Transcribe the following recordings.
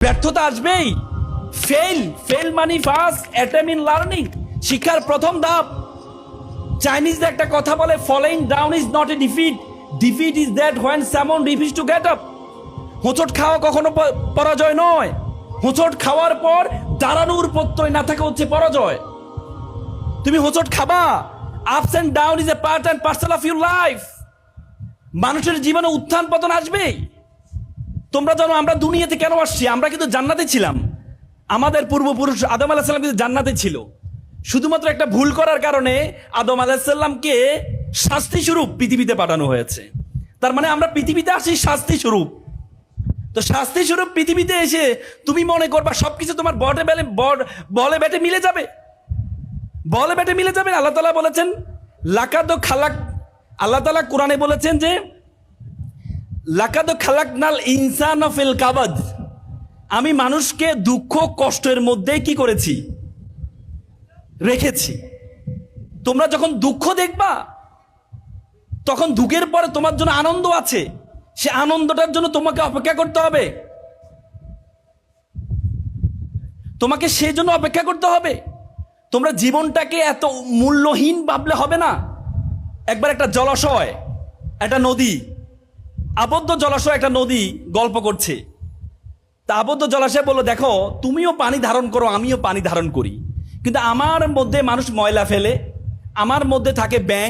ব্যর্থতা আসবেই। ফেল মানে ফার্স্ট অ্যাটেম্প ইন লার্নিং, শিক্ষার প্রথম ধাপ। চাইনিজদের একটা কথা বলে, following down is not a defeat, defeat is that when সামন রিফিউজ টু গেট আপ। হোঁচট খাওয়া কখনো পরাজয় নয়, হোঁচট খাওয়ার পর দাঁড়ানোর প্রত্যয় না থাকা হচ্ছে পরাজয়। তুমি হোঁচট খাবা, ups and down is a part and parcel of your life. মানুষের জীবনে উত্থান পতন আসবেই। তোমরা জানো আমরা দুনিয়াতে কেন আসছি? আমরা কিন্তু জান্নাতে ছিলাম, আমাদের পূর্বপুরুষ আদম আলাইহিস সালাম কিন্তু জান্নাতে ছিল। শুধুমাত্র একটা ভুল করার কারণে আদম আলাইহিস সালামকে শাস্তি স্বরূপ পৃথিবীতে পাঠানো হয়েছে। তার মানে আমরা পৃথিবীতে আসি শাস্তি স্বরূপ। তো শাস্তি স্বরূপ পৃথিবীতে এসে তুমি মনে করবা সবকিছু তোমার বলে বেটে মিলে যাবে, বলে বেটে মিলে যাবে। আল্লাহ তাআলা বলেছেন লাকাদ খালাক, আল্লাহ তাআলা কোরআনে বলেছেন যে লাকাদ খালাকনাল ইনসানা ফিল কাবাদ, আমি মানুষকে দুঃখ কষ্টের মধ্যে কি করেছি? রেখেছি। তোমরা যখন দুঃখ দেখবা তখন দুঃখের পরে তোমার জন্য আনন্দ আছে, সে আনন্দটার জন্য তোমাকে অপেক্ষা করতে হবে, তোমাকে সেই জন্য অপেক্ষা করতে হবে। তোমরা জীবনটাকে এত মূল্যহীন ভাবলে হবে না। একবার একটা জলাশয়, একটা নদী, আবদ্ধ জলাশয়, একটা নদী গল্প করছে। তা আবদ্ধ জলাশয় বললো, দেখো তুমিও পানি ধারণ করো, আমিও পানি ধারণ করি, কিন্তু আমার মধ্যে মানুষ ময়লা ফেলে, আমার মধ্যে থাকে ব্যাঙ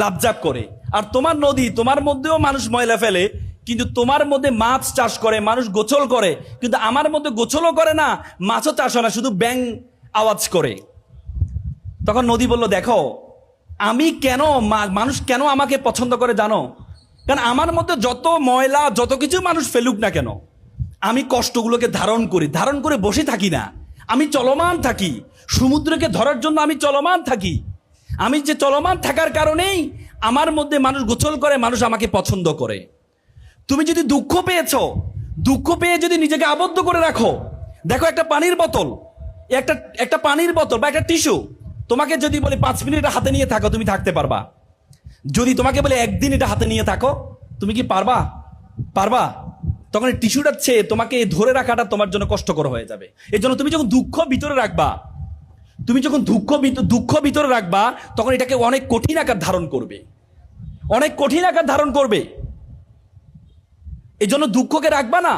লাফঝাপ করে। আর তোমার নদী, তোমার মধ্যেও মানুষ ময়লা ফেলে, কিন্তু তোমার মধ্যে মাছ চাষ করে, মানুষ গোসল করে, কিন্তু আমার মধ্যে গোসলও করে না, মাছও চাষ হয় না, শুধু ব্যাঙ আওয়াজ করে। তখন নদী বলল, দেখো আমি কেন, মানুষ কেন আমাকে পছন্দ করে জানো? কারণ আমার মধ্যে যত ময়লা, যত কিছু মানুষ ফেলুক না কেন, আমি কষ্টগুলোকে ধারণ করি, ধারণ করে বসে থাকি না, আমি চলমান থাকি। সমুদ্রকে ধরার জন্য আমি চলমান থাকি। আমি যে চলমান থাকার কারণেই আমার মধ্যে মানুষ গোসল করে, মানুষ আমাকে পছন্দ করে। তুমি যদি দুঃখ পেয়েছো, দুঃখ পেয়ে যদি নিজেকে আবদ্ধ করে রাখো, দেখো একটা পানির বোতল, একটা পানির বোতল বা একটা টিস্যু, তোমাকে যদি বলি 5 মিনিট হাতে নিয়ে থাকো, তুমি থাকতে পারবা? যদি তোমাকে বলে একদিন এটা হাতে নিয়ে থাকো, তুমি কি পারবা? পারবা? তখন এই টিস্যুটার চেয়ে তোমাকে ধরে রাখাটা তোমার জন্য কষ্টকর হয়ে যাবে। এই জন্য তুমি যখন দুঃখ ভিতরে রাখবা, তুমি যখন দুঃখ ভিতরে রাখবা, তখন এটাকে অনেক কঠিন আকার ধারণ করবে, অনেক কঠিন আকার ধারণ করবে। এই জন্য দুঃখকে রাখবা না।